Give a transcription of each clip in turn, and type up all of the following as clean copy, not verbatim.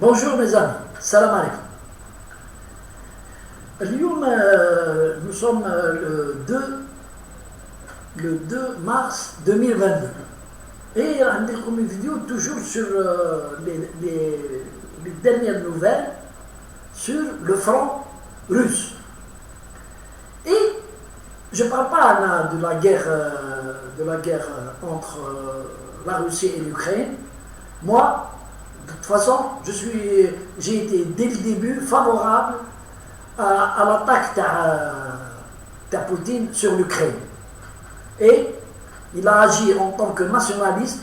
Bonjour mes amis, salam alaikum. اليوم nous sommes le 2 mars 2022 et عندكم une vidéo toujours sur les dernières nouvelles sur le front russe. Et je ne parle pas de la guerre entre la Russie et l'Ukraine. Moi, de toute façon, j'ai été dès le début favorable à l'attaque de Poutine sur l'Ukraine. Et il a agi en tant que nationaliste,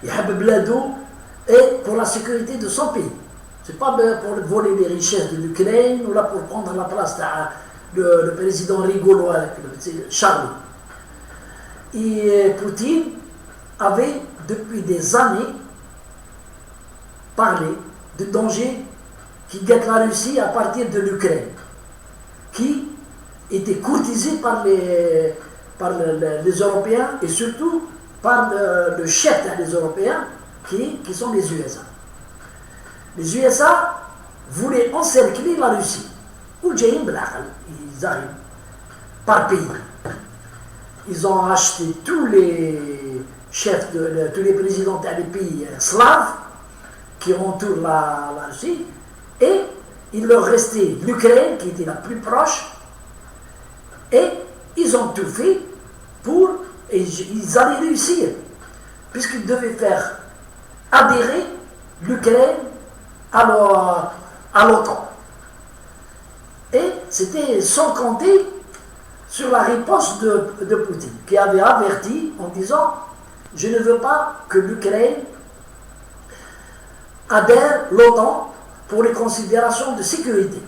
et pour la sécurité de son pays. Ce n'est pas pour voler les richesses de l'Ukraine ou là pour prendre la place le président rigolo, Charles. Et Poutine avait depuis des années parlé de danger qui guette la Russie à partir de l'Ukraine, qui était courtisée par les Européens et surtout par le chef des Européens qui sont les USA. Les USA voulaient encercler la Russie. Ils arrivent par pays. Ils ont acheté tous les chefs, tous les présidents des pays slaves qui entourent la Russie, et il leur restait l'Ukraine qui était la plus proche, et ils ont tout fait et ils allaient réussir, puisqu'ils devaient faire adhérer l'Ukraine à l'OTAN. Et c'était sans compter sur la riposte de Poutine, qui avait averti en disant « Je ne veux pas que l'Ukraine adhère l'OTAN pour les considérations de sécurité. »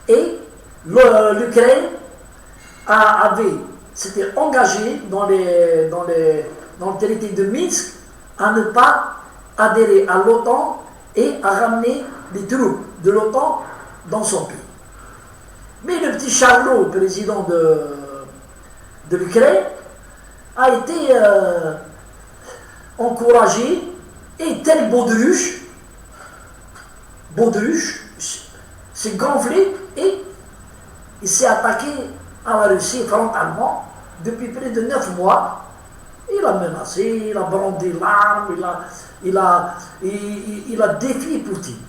Et l'Ukraine s'était engagée dans le traité de Minsk à ne pas adhérer à l'OTAN et à ramener les troupes de l'OTAN dans son pays. Mais le petit Charlot, président de l'Ukraine, a été encouragé, et tel baudruche s'est gonflé et il s'est attaqué à la Russie frontalement depuis près de 9 mois. Il a menacé, il a brandi l'arme, il a défié Poutine.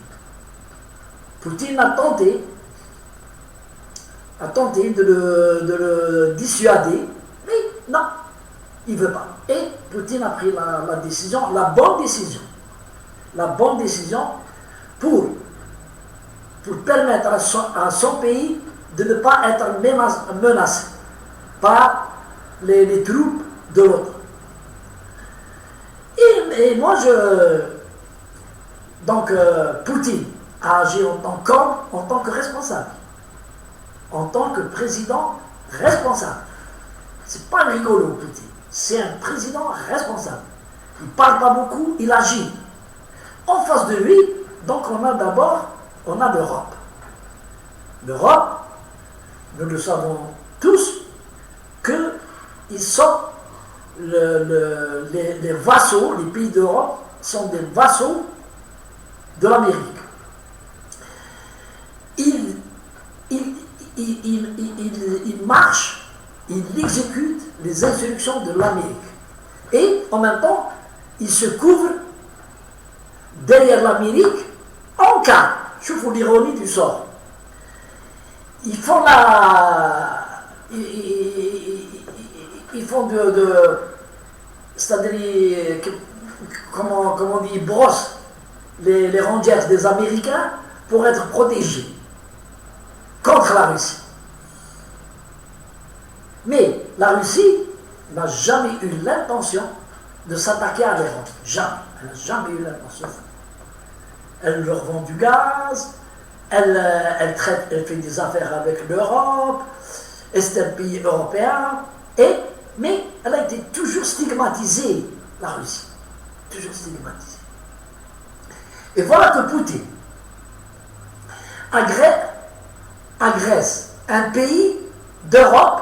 Poutine a tenté de le dissuader, mais non, il ne veut pas. Et Poutine a pris la bonne décision pour permettre à son pays de ne pas être menacé par les troupes de l'OTAN. Et moi, Poutine a agi en tant que responsable, en tant que président responsable. C'est pas rigolo, Poutine. C'est un président responsable. Il ne parle pas beaucoup, il agit. En face de lui, donc on a l'Europe. L'Europe, nous le savons tous, qu'ils sont les vassaux, les pays d'Europe sont des vassaux de l'Amérique. Ils marchent, ils exécutent les instructions de l'Amérique. Et en même temps, ils se couvrent derrière l'Amérique en cas, je vous l'ironie du sort. Ils font c'est-à-dire, comment on dit, ils brossent les rangers des Américains pour être protégés contre la Russie. Mais la Russie n'a jamais eu l'intention de s'attaquer à l'Europe. Jamais. Elle n'a jamais eu l'intention. Elle leur vend du gaz, elle fait des affaires avec l'Europe, et c'est un pays européen, mais elle a été toujours stigmatisée, la Russie. Toujours stigmatisée. Et voilà que Poutine agresse un pays d'Europe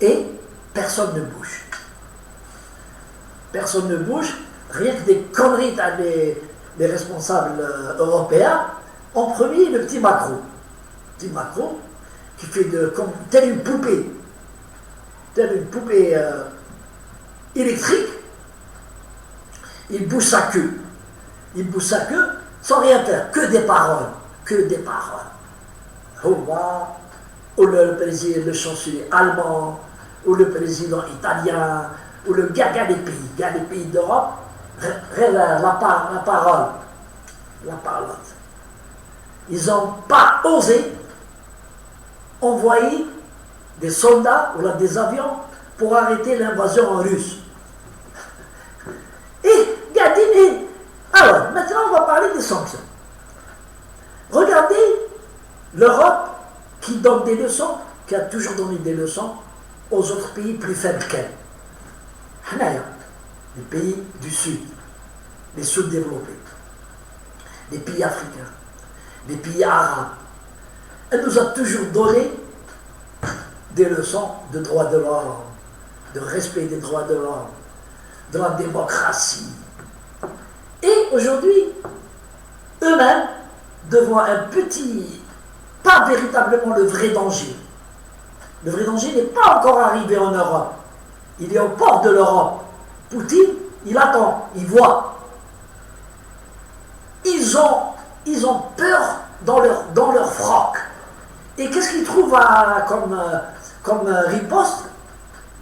et personne ne bouge. Personne ne bouge rien que des conneries dans les responsables européens, ont promis le petit Macron. Petit Macron qui fait comme telle une poupée électrique, il bouge sa queue. Il bouge sa queue sans rien faire, que des paroles. Que des paroles. Ou le président, le chancelier allemand, ou le président italien, ou le gars des pays d'Europe, la parole. Ils n'ont pas osé envoyer des soldats ou des avions pour arrêter l'invasion russe. Et regardez, alors maintenant on va parler des sanctions. Regardez l'Europe qui donne des leçons, qui a toujours donné des leçons aux autres pays plus faibles qu'elle. Les pays du Sud, les sous-développés, les pays africains, les pays arabes. Elle nous a toujours donné des leçons de droits de l'homme, de respect des droits de l'homme, de la démocratie. Et aujourd'hui, eux-mêmes, devant un petit, pas véritablement le vrai danger. Le vrai danger n'est pas encore arrivé en Europe. Il est aux portes de l'Europe. Poutine, il attend, il voit. Ils ont peur dans leur froc. Et qu'est-ce qu'ils trouvent comme riposte?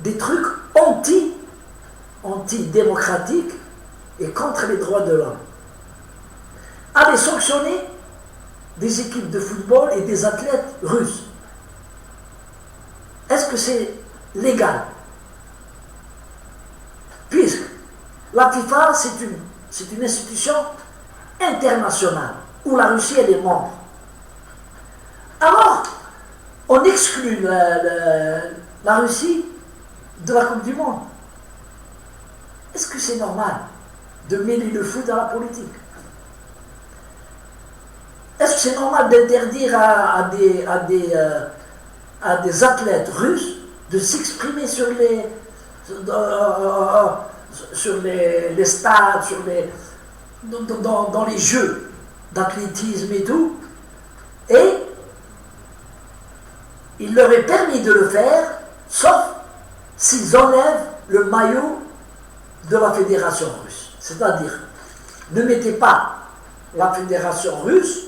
Des trucs anti-démocratiques et contre les droits de l'homme. Aller sanctionner des équipes de football et des athlètes russes. Est-ce que c'est légal? Puisque la FIFA, c'est une institution internationale où la Russie elle est membre. Alors, on exclut la Russie de la Coupe du Monde. Est-ce que c'est normal de mêler le foot à la politique? Est-ce que c'est normal d'interdire à des athlètes russes de s'exprimer sur les stades, dans les jeux d'athlétisme et tout, et il leur est permis de le faire, sauf s'ils enlèvent le maillot de la fédération russe. C'est-à-dire, ne mettez pas la fédération russe,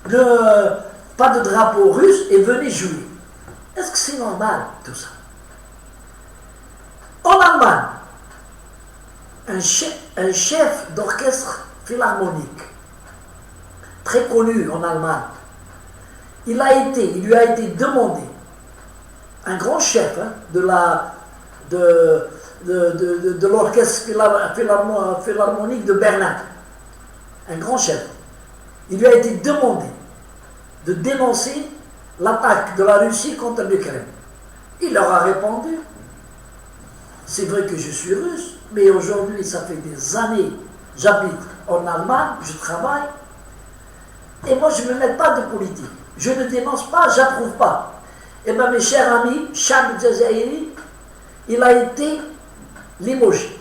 pas de drapeau russe et venez jouer. Est-ce que c'est normal tout ça? En Allemagne, un chef d'orchestre philharmonique, très connu en Allemagne, il lui a été demandé, un grand chef de l'orchestre philharmonique de Berlin, un grand chef, il lui a été demandé de dénoncer l'attaque de la Russie contre l'Ukraine. Il leur a répondu, c'est vrai que je suis russe, mais aujourd'hui, ça fait des années, j'habite en Allemagne, je travaille, et moi, je ne me mêle pas de politique. Je ne dénonce pas, j'approuve pas. Et bien, mes chers amis, Charles Jazairi, il a été limogé.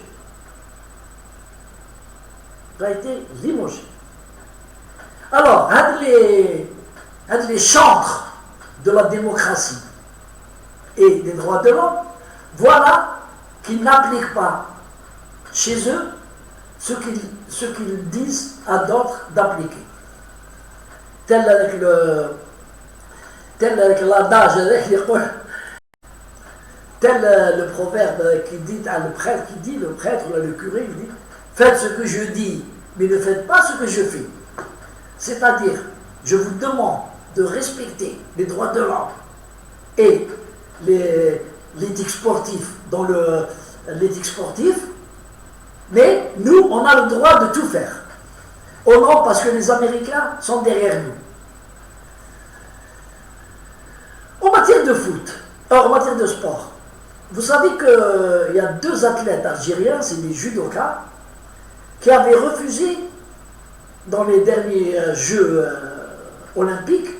Il a été limogé. Alors, un des chantres de la démocratie et des droits de l'homme, voilà qu'ils n'appliquent pas chez eux ce qu'ils disent à d'autres d'appliquer. Tel l'adage, tel le proverbe qui dit à le prêtre, le curé, il dit, faites ce que je dis, mais ne faites pas ce que je fais. C'est-à-dire, je vous demande de respecter les droits de l'homme et l'éthique sportive dans l'éthique sportive, mais nous, on a le droit de tout faire. Oh non, parce que les Américains sont derrière nous. En matière de foot, en matière de sport, vous savez qu'il y a 2 athlètes algériens, c'est des judokas, qui avaient refusé, dans les derniers Jeux olympiques,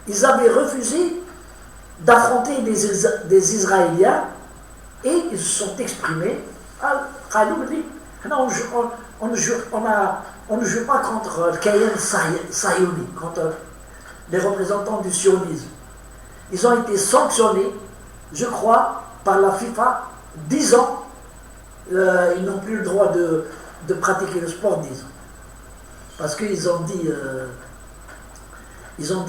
ils avaient refusé d'affronter des Israéliens et ils se sont exprimés. Non, on ne joue pas contre le Kayan Sayoni, contre les représentants du sionisme. Ils ont été sanctionnés, je crois, par la FIFA, 10 ans. Ils n'ont plus le droit de pratiquer le sport, 10 ans. Parce qu'ils ont dit, ils ont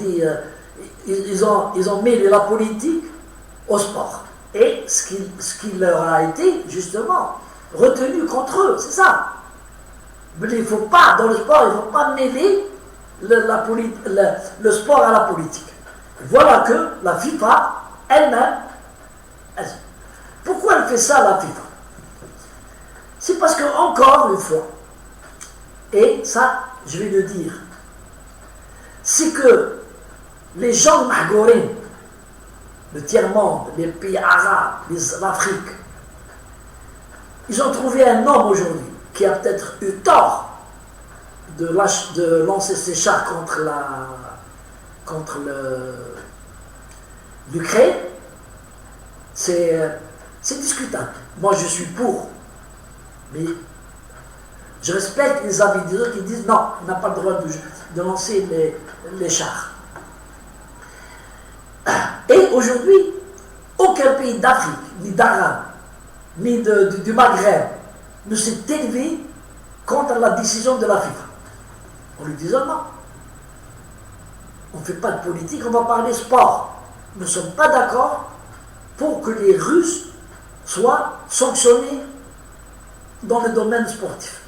mêlé la politique au sport. Et ce qui leur a été, justement, retenu contre eux, c'est ça. Mais il ne faut pas, dans le sport, il ne faut pas mêler le sport à la politique. Voilà que la FIFA, elle-même, pourquoi elle fait ça, la FIFA? C'est parce que, encore une fois, et ça, je vais le dire, c'est que les gens mahgourines, le tiers-monde, les pays arabes, l'Afrique, ils ont trouvé un homme aujourd'hui qui a peut-être eu tort de lancer ses chars contre l'Ukraine. C'est discutable. Moi, je suis pour. Mais je respecte les avis des autres qui disent non, on n'a pas le droit de lancer les chars. Et aujourd'hui, aucun pays d'Afrique, ni d'Arabe, ni du Maghreb ne s'est élevé contre la décision de la FIFA. En lui disant non. On ne fait pas de politique, on va parler sport. Nous ne sommes pas d'accord pour que les Russes soient sanctionnés dans le domaine sportif.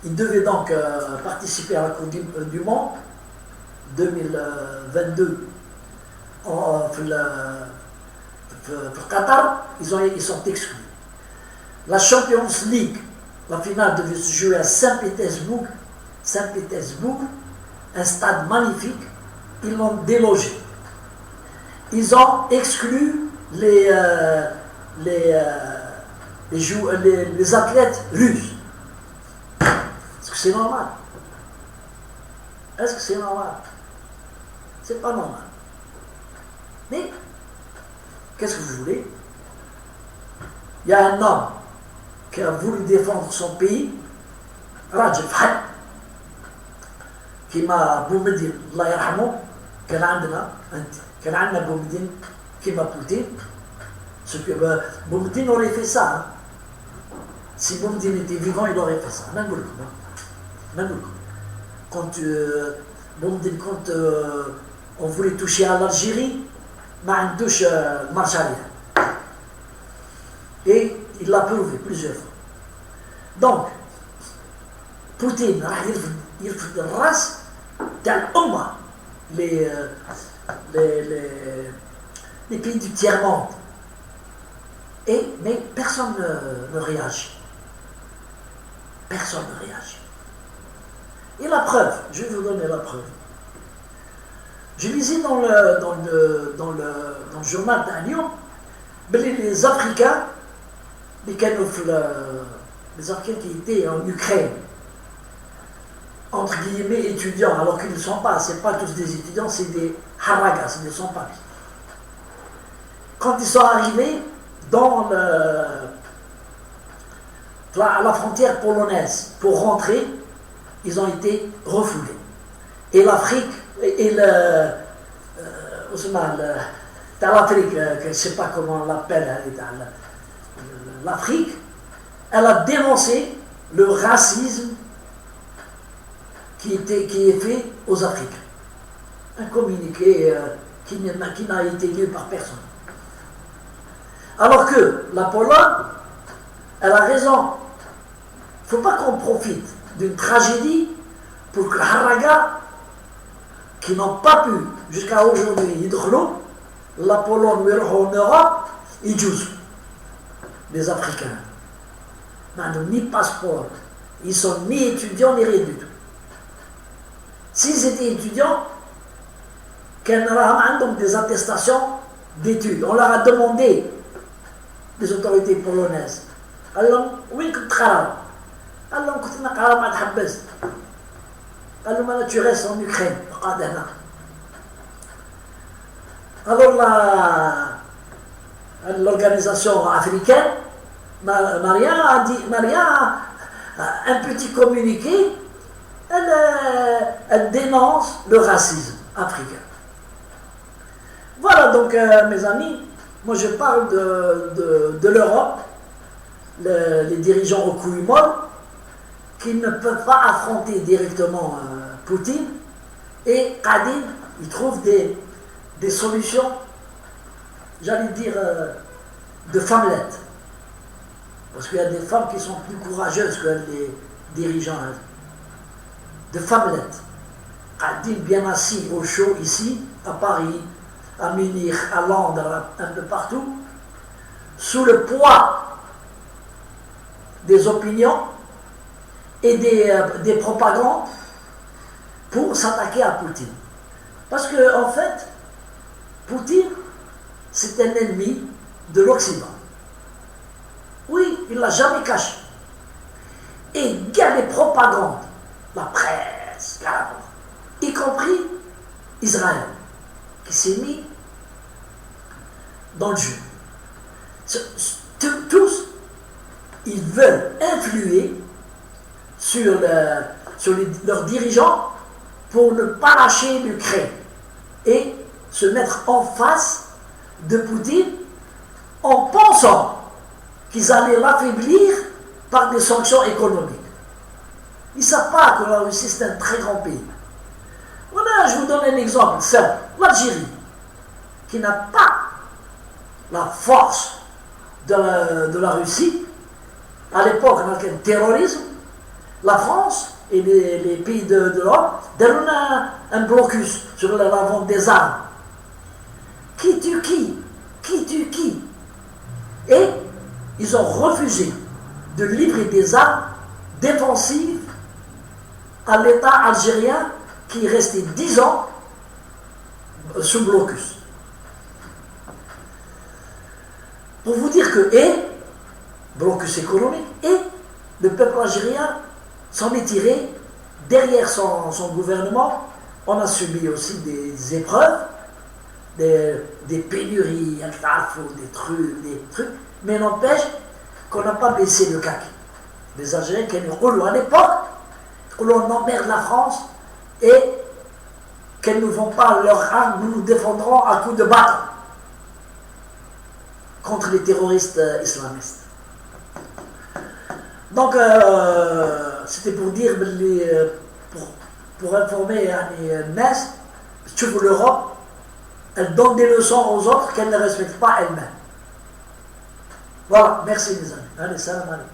Ils devaient donc participer à la Coupe du Monde 2022 au Qatar. Ils sont exclus. La Champions League, la finale devait se jouer à Saint-Pétersbourg, un stade magnifique. Ils l'ont délogé. Ils ont exclu les athlètes russes. Est-ce que c'est normal? Est-ce que c'est normal? C'est pas normal. Mais, qu'est-ce que vous voulez? Il y a un homme qui a voulu défendre son pays, Rajab Had, qui m'a Boumedine, Allah yarhamou, كان عندنا Boumedine qui m'a Poutine. Boumedine aurait fait ça. Hein. Si Boumedine était vivant, il aurait fait ça. Quand on voulait toucher à l'Algérie, ma douche marche arrière. Et il l'a prouvé plusieurs fois. Donc, Poutine, il fait de race dans les pays du tiers-monde. Mais personne ne réagit. Personne ne réagit. Et la preuve, je vais vous donner la preuve. Je lisais dans le journal d'Agnon, les Africains, les Africains qui étaient en Ukraine, entre guillemets étudiants, alors qu'ils ne sont pas, c'est pas tous des étudiants, c'est des haragas, c'est des sans-papiers. Quand ils sont arrivés dans la frontière polonaise pour rentrer, ils ont été refoulés. Et l'Afrique, dans l'Afrique, je ne sais pas comment on l'appelle, l'Afrique, elle a dénoncé le racisme qui est fait aux Africains. Un communiqué qui n'a été lu par personne. Alors que la Pologne, elle a raison. Il ne faut pas qu'on profite d'une tragédie pour que les Haragas, qui n'ont pas pu jusqu'à aujourd'hui hydrolo, la Pologne ou en Europe, ils jouent. Les Africains. Ils n'ont ni passeport, ils sont ni étudiants ni rien du tout. S'ils étaient étudiants, qu'ils ont des attestations d'études. On leur a demandé, les autorités polonaises, alors, oui, que travail. Alors, tu restes en Ukraine. Alors, l'organisation africaine n'a rien un petit communiqué, elle dénonce le racisme africain. Voilà donc mes amis, moi je parle de l'Europe, les dirigeants au couilles molles, qui ne peuvent pas affronter directement Poutine, et Kadine, il trouve des solutions, j'allais dire, de femmelettes. Parce qu'il y a des femmes qui sont plus courageuses que les dirigeants. De femmelettes. Kadine bien assis au chaud ici, à Paris, à Munich, à Londres, un peu partout, sous le poids des opinions et des propagandes pour s'attaquer à Poutine. Parce que, en fait, Poutine, c'est un ennemi de l'Occident. Oui, il ne l'a jamais caché. Et il y a les propagandes, la presse, y compris Israël, qui s'est mis dans le jeu. Tous, ils veulent influer sur leurs dirigeants pour ne pas lâcher l'Ukraine et se mettre en face de Poutine en pensant qu'ils allaient l'affaiblir par des sanctions économiques. Ils ne savent pas que la Russie c'est un très grand pays. Voilà, je vous donne un exemple simple. L'Algérie, qui n'a pas la force de la Russie, à l'époque avec le terrorisme, la France et les pays de l'Europe donnent un blocus sur la vente des armes. Qui tue qui? Qui tue qui? Et ils ont refusé de livrer des armes défensives à l'État algérien qui est resté 10 ans sous blocus. Pour vous dire que, blocus économique, et le peuple algérien s'en est tiré derrière son gouvernement. On a subi aussi des épreuves, des pénuries, des trucs, mais n'empêche qu'on n'a pas baissé le cac. Les Algériens qui nous roulent à l'époque, où l'on emmerde la France et qu'elles ne vont pas leur arme, nous nous défendrons à coups de bâton contre les terroristes islamistes. Donc, c'était pour dire, pour informer Metz, tu veux l'Europe, elle donne des leçons aux autres qu'elle ne respecte pas elle-même. Voilà, merci les amis. Allez, salam alaikum.